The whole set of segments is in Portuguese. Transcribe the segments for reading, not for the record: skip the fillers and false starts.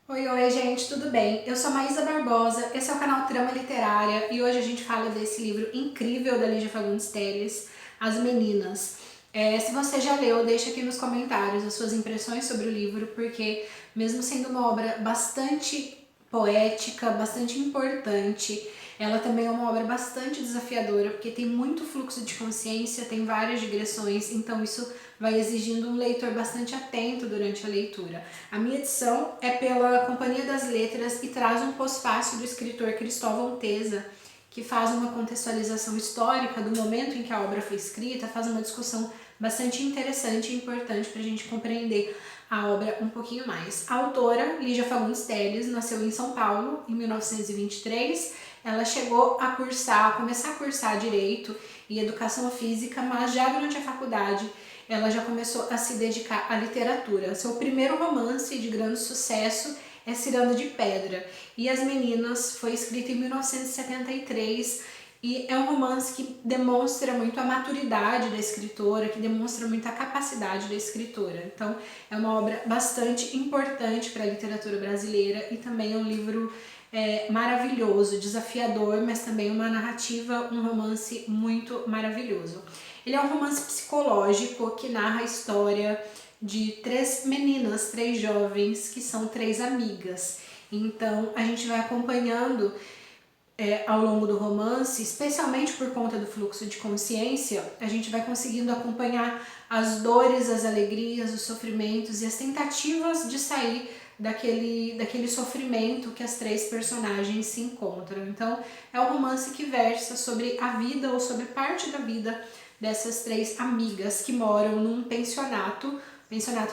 Oi, oi, gente, tudo bem? Eu sou Maísa Barbosa, esse é o canal Trama Literária e hoje a gente fala desse livro incrível da Lígia Fagundes Telles, As Meninas. Se você já leu, deixa aqui nos comentários as suas impressões sobre o livro, porque mesmo sendo uma obra bastante poética, bastante importante, ela também é uma obra bastante desafiadora, porque tem muito fluxo de consciência, tem várias digressões, então isso vai exigindo um leitor bastante atento durante a leitura. A minha edição é pela Companhia das Letras e traz um pós-fácil do escritor Cristóvão Teza, que faz uma contextualização histórica do momento em que a obra foi escrita, faz uma discussão bastante interessante e importante para a gente compreender a obra um pouquinho mais. A autora, Lígia Fagundes Telles, nasceu em São Paulo em 1923. Ela chegou a começar a cursar Direito e Educação Física, mas já durante a faculdade ela já começou a se dedicar à literatura. Seu primeiro romance de grande sucesso é Ciranda de Pedra, e As Meninas foi escrito em 1973 e é um romance que demonstra muito a maturidade da escritora, que demonstra muito a capacidade da escritora. Então é uma obra bastante importante para a literatura brasileira e também é um livro maravilhoso, desafiador, mas também uma narrativa, um romance muito maravilhoso. Ele é um romance psicológico que narra a história de três meninas, três jovens, que são três amigas. Então a gente vai acompanhando ao longo do romance, especialmente por conta do fluxo de consciência, a gente vai conseguindo acompanhar as dores, as alegrias, os sofrimentos e as tentativas de sair daquele sofrimento que as três personagens se encontram. Então é um romance que versa sobre a vida ou sobre parte da vida dessas três amigas que moram num pensionato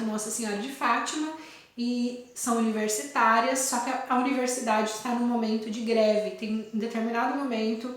Nossa Senhora de Fátima, e são universitárias, só que a universidade está num momento de greve. Tem em determinado momento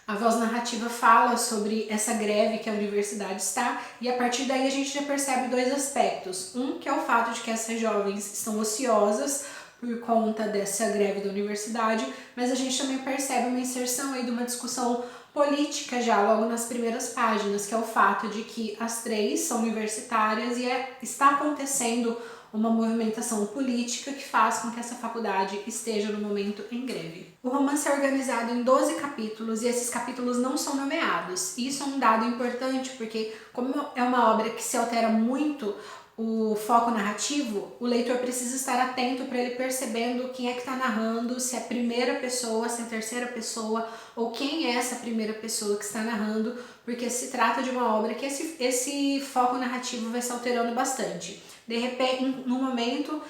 a voz narrativa fala sobre essa greve que a universidade está, e a partir daí a gente já percebe dois aspectos. Um, que é o fato de que essas jovens estão ociosas por conta dessa greve da universidade, mas a gente também percebe uma inserção aí de uma discussão política já logo nas primeiras páginas, que é o fato de que as três são universitárias e está acontecendo uma movimentação política que faz com que essa faculdade esteja no momento em greve. O romance é organizado em 12 capítulos e esses capítulos não são nomeados. Isso é um dado importante porque, como é uma obra que se altera muito o foco narrativo, o leitor precisa estar atento para ele percebendo quem é que está narrando, se é a primeira pessoa, se é a terceira pessoa, ou quem é essa primeira pessoa que está narrando, porque se trata de uma obra que esse foco narrativo vai se alterando bastante. De repente, no momento,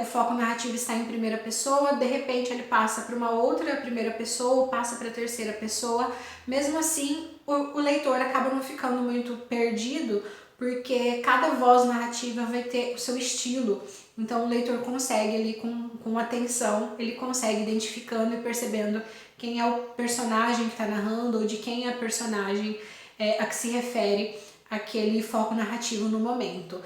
o foco narrativo está em primeira pessoa, de repente ele passa para uma outra primeira pessoa, passa para a terceira pessoa. Mesmo assim, o leitor acaba não ficando muito perdido, porque cada voz narrativa vai ter o seu estilo. Então o leitor consegue ali com atenção, ele consegue identificando e percebendo quem é o personagem que está narrando, ou de quem é a personagem a que se refere aquele foco narrativo no momento.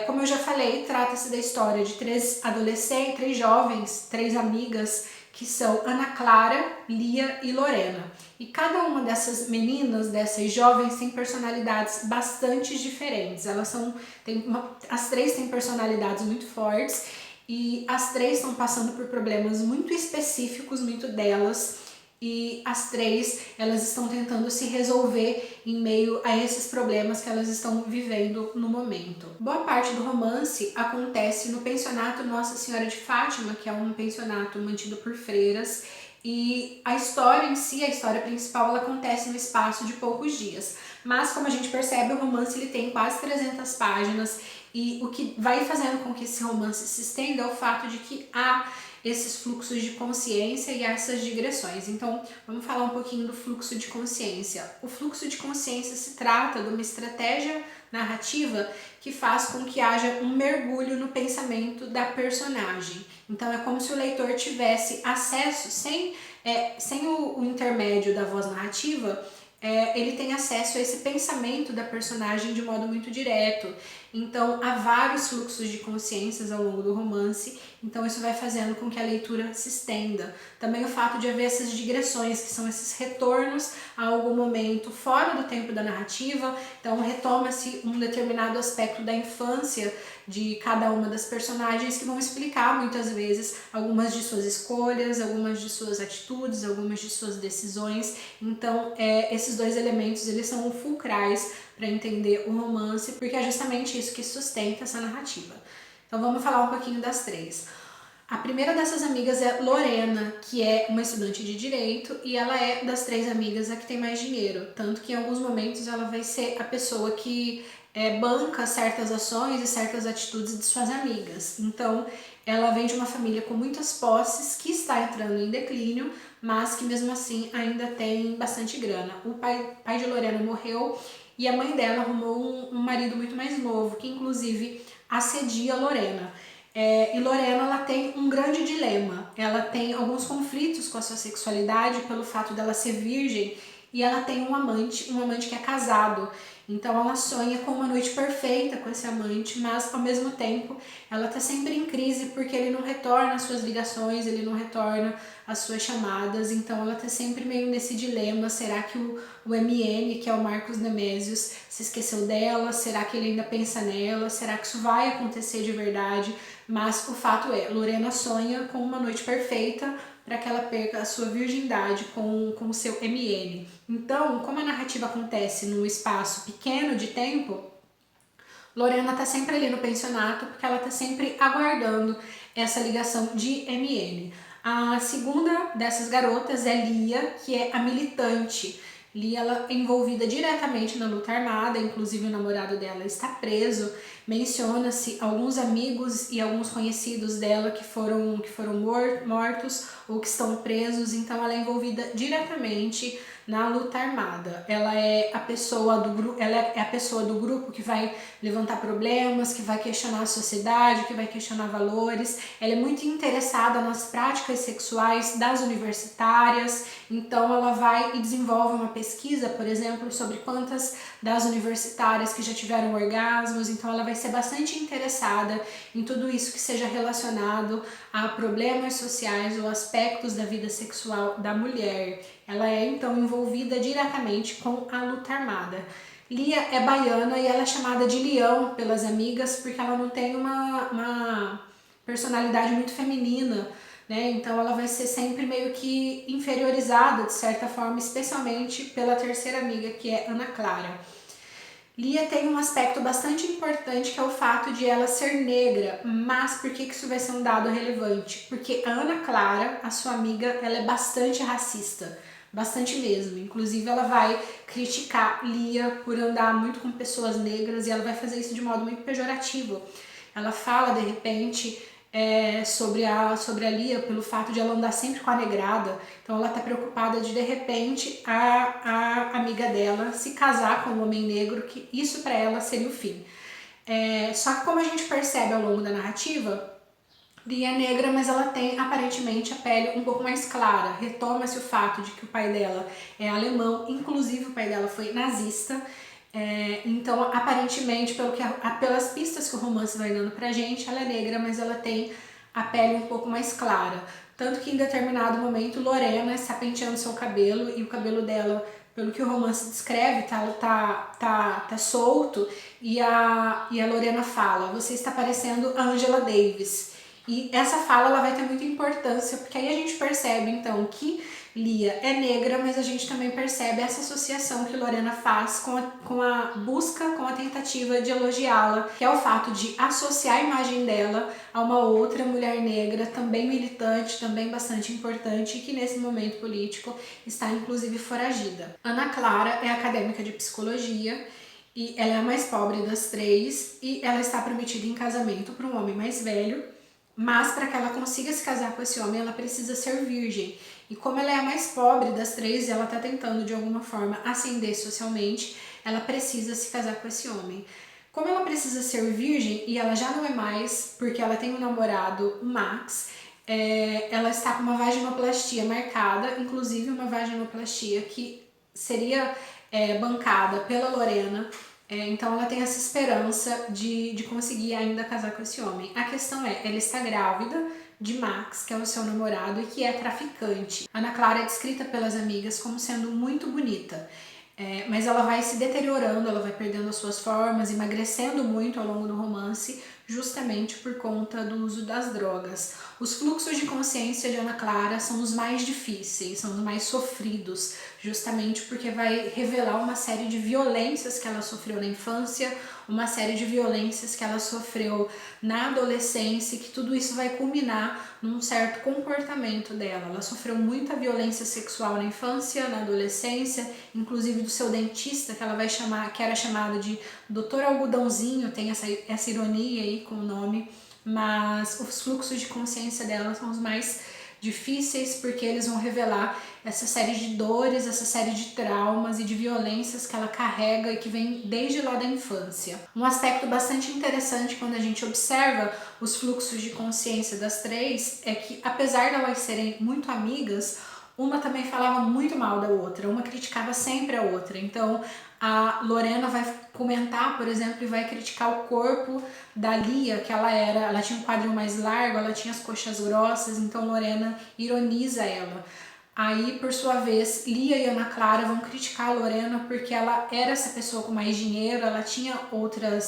Como eu já falei, trata-se da história de três adolescentes, três jovens, três amigas, que são Ana Clara, Lia e Lorena. E cada uma dessas meninas, dessas jovens, tem personalidades bastante diferentes. As três têm personalidades muito fortes e as três estão passando por problemas muito específicos, muito delas. E as três, elas estão tentando se resolver em meio a esses problemas que elas estão vivendo no momento. Boa parte do romance acontece no pensionato Nossa Senhora de Fátima, que é um pensionato mantido por freiras, e a história em si, a história principal, ela acontece no espaço de poucos dias. Mas, como a gente percebe, o romance ele tem quase 300 páginas, e o que vai fazendo com que esse romance se estenda é o fato de que há esses fluxos de consciência e essas digressões. Então, vamos falar um pouquinho do fluxo de consciência. O fluxo de consciência se trata de uma estratégia narrativa que faz com que haja um mergulho no pensamento da personagem. Então, é como se o leitor tivesse acesso, sem o intermédio da voz narrativa, ele tem acesso a esse pensamento da personagem de modo muito direto. Então há vários fluxos de consciências ao longo do romance, então isso vai fazendo com que a leitura se estenda. Também o fato de haver essas digressões, que são esses retornos a algum momento fora do tempo da narrativa, então retoma-se um determinado aspecto da infância de cada uma das personagens que vão explicar muitas vezes algumas de suas escolhas, algumas de suas atitudes, algumas de suas decisões. Então esses dois elementos eles são fulcrais para entender o romance, porque é justamente isso que sustenta essa narrativa. Então vamos falar um pouquinho das três. A primeira dessas amigas é Lorena, que é uma estudante de direito e ela é das três amigas a que tem mais dinheiro, tanto que em alguns momentos ela vai ser a pessoa que banca certas ações e certas atitudes de suas amigas. Então ela vem de uma família com muitas posses, que está entrando em declínio, mas que mesmo assim ainda tem bastante grana. O pai de Lorena morreu e a mãe dela arrumou um marido muito mais novo, que inclusive assedia Lorena. E Lorena ela tem um grande dilema, ela tem alguns conflitos com a sua sexualidade pelo fato dela ser virgem e ela tem um amante que é casado. Então ela sonha com uma noite perfeita com esse amante, mas ao mesmo tempo ela tá sempre em crise porque ele não retorna as suas ligações, ele não retorna as suas chamadas, então ela tá sempre meio nesse dilema, será que o MN, que é o Marcos Nemesius, se esqueceu dela? Será que ele ainda pensa nela? Será que isso vai acontecer de verdade? Mas o fato é, Lorena sonha com uma noite perfeita para que ela perca a sua virgindade com o seu MN. Então, como a narrativa acontece num espaço pequeno de tempo, Lorena tá sempre ali no pensionato porque ela tá sempre aguardando essa ligação de MN. A segunda dessas garotas é Lia, que é a militante. Lia ela é envolvida diretamente na luta armada, inclusive o namorado dela está preso. Menciona-se alguns amigos e alguns conhecidos dela que foram mortos ou que estão presos, então ela é envolvida diretamente na luta armada. Ela é a pessoa do grupo que vai levantar problemas, que vai questionar a sociedade, que vai questionar valores. Ela é muito interessada nas práticas sexuais das universitárias, então ela vai e desenvolve uma pesquisa, por exemplo, sobre quantas das universitárias que já tiveram orgasmos, então ela vai ser bastante interessada em tudo isso que seja relacionado a problemas sociais ou aspectos da vida sexual da mulher. Ela é então envolvida diretamente com a luta armada. Lia é baiana e ela é chamada de Leão pelas amigas porque ela não tem uma personalidade muito feminina, né? Então ela vai ser sempre meio que inferiorizada de certa forma, especialmente pela terceira amiga, que é Ana Clara. Lia tem um aspecto bastante importante, que é o fato de ela ser negra, mas por que isso vai ser um dado relevante? Porque a Ana Clara, a sua amiga, ela é bastante racista, bastante mesmo. Inclusive ela vai criticar Lia por andar muito com pessoas negras e ela vai fazer isso de modo muito pejorativo. Ela fala de repente sobre a Lia pelo fato de ela andar sempre com a negrada, então ela tá preocupada de repente a amiga dela se casar com um homem negro, que isso para ela seria o fim. Só que como a gente percebe ao longo da narrativa, Lia é negra, mas ela tem aparentemente a pele um pouco mais clara. Retoma-se o fato de que o pai dela é alemão, inclusive o pai dela foi nazista. Então, aparentemente, pelas pistas que o romance vai dando pra gente, ela é negra, mas ela tem a pele um pouco mais clara. Tanto que em determinado momento, Lorena está penteando seu cabelo e o cabelo dela, pelo que o romance descreve, tá solto, e a Lorena fala: você está parecendo Angela Davis. E essa fala ela vai ter muita importância, porque aí a gente percebe então que Lia é negra, mas a gente também percebe essa associação que Lorena faz com a busca, com a tentativa de elogiá-la, que é o fato de associar a imagem dela a uma outra mulher negra, também militante, também bastante importante, e que nesse momento político está inclusive foragida. Ana Clara é acadêmica de psicologia e ela é a mais pobre das três e ela está prometida em casamento para um homem mais velho, mas para que ela consiga se casar com esse homem, ela precisa ser virgem. E como ela é a mais pobre das três e ela está tentando de alguma forma ascender socialmente, ela precisa se casar com esse homem. Como ela precisa ser virgem e ela já não é mais, porque ela tem um namorado, o Max, ela está com uma vaginoplastia marcada, inclusive uma vaginoplastia que seria bancada pela Lorena. Então ela tem essa esperança de conseguir ainda casar com esse homem. A questão é, ela está grávida de Max, que é o seu namorado e que é traficante. Ana Clara é descrita pelas amigas como sendo muito bonita. Mas ela vai se deteriorando, ela vai perdendo as suas formas, emagrecendo muito ao longo do romance, justamente por conta do uso das drogas. Os fluxos de consciência de Ana Clara são os mais difíceis, são os mais sofridos, justamente porque vai revelar uma série de violências que ela sofreu na infância, uma série de violências que ela sofreu na adolescência, e que tudo isso vai culminar num certo comportamento dela. Ela sofreu muita violência sexual na infância, na adolescência, inclusive do seu dentista, que ela vai chamar, que era chamado de Doutor Algodãozinho, tem essa ironia aí com o nome, mas os fluxos de consciência dela são os mais difíceis, porque eles vão revelar essa série de dores, essa série de traumas e de violências que ela carrega e que vem desde lá da infância. Um aspecto bastante interessante quando a gente observa os fluxos de consciência das três é que, apesar de elas serem muito amigas, uma também falava muito mal da outra, uma criticava sempre a outra. Então a Lorena vai comentar, por exemplo, e vai criticar o corpo da Lia, que ela tinha um quadril mais largo, ela tinha as coxas grossas, então Lorena ironiza ela. Aí, por sua vez, Lia e Ana Clara vão criticar a Lorena porque ela era essa pessoa com mais dinheiro, ela tinha outra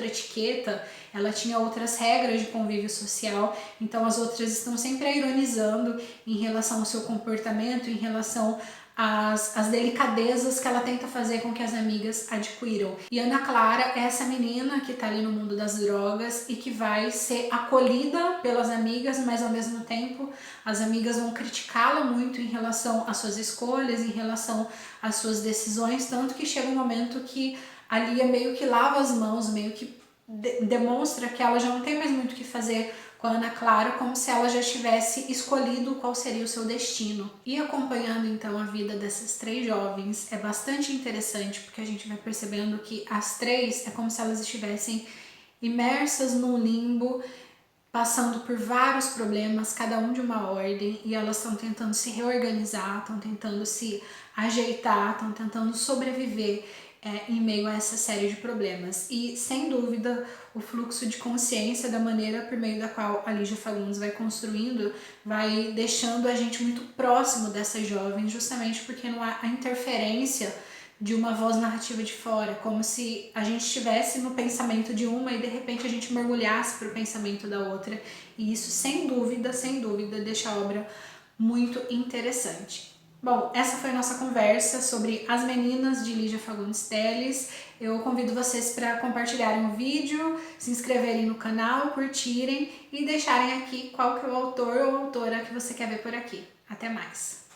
etiqueta, ela tinha outras regras de convívio social, então as outras estão sempre ironizando em relação ao seu comportamento, em relação às delicadezas que ela tenta fazer com que as amigas adquiram. E Ana Clara é essa menina que tá ali no mundo das drogas e que vai ser acolhida pelas amigas, mas ao mesmo tempo as amigas vão criticá-la muito em relação às suas escolhas, em relação às suas decisões, tanto que chega um momento que a Lia meio que lava as mãos, meio que demonstra que ela já não tem mais muito o que fazer com a Ana Clara, como se ela já tivesse escolhido qual seria o seu destino. E acompanhando então a vida dessas três jovens é bastante interessante, porque a gente vai percebendo que as três é como se elas estivessem imersas num limbo, passando por vários problemas, cada um de uma ordem, e elas estão tentando se reorganizar, estão tentando se ajeitar, estão tentando sobreviver em meio a essa série de problemas. E, sem dúvida, o fluxo de consciência da maneira por meio da qual a Lígia Fagundes vai construindo, vai deixando a gente muito próximo dessas jovens, justamente porque não há a interferência de uma voz narrativa de fora, como se a gente estivesse no pensamento de uma e de repente a gente mergulhasse para o pensamento da outra, e isso sem dúvida, deixa a obra muito interessante. Bom, essa foi a nossa conversa sobre As Meninas de Lígia Fagundes Telles. Eu convido vocês para compartilharem o vídeo, se inscreverem no canal, curtirem e deixarem aqui qual que é o autor ou autora que você quer ver por aqui. Até mais!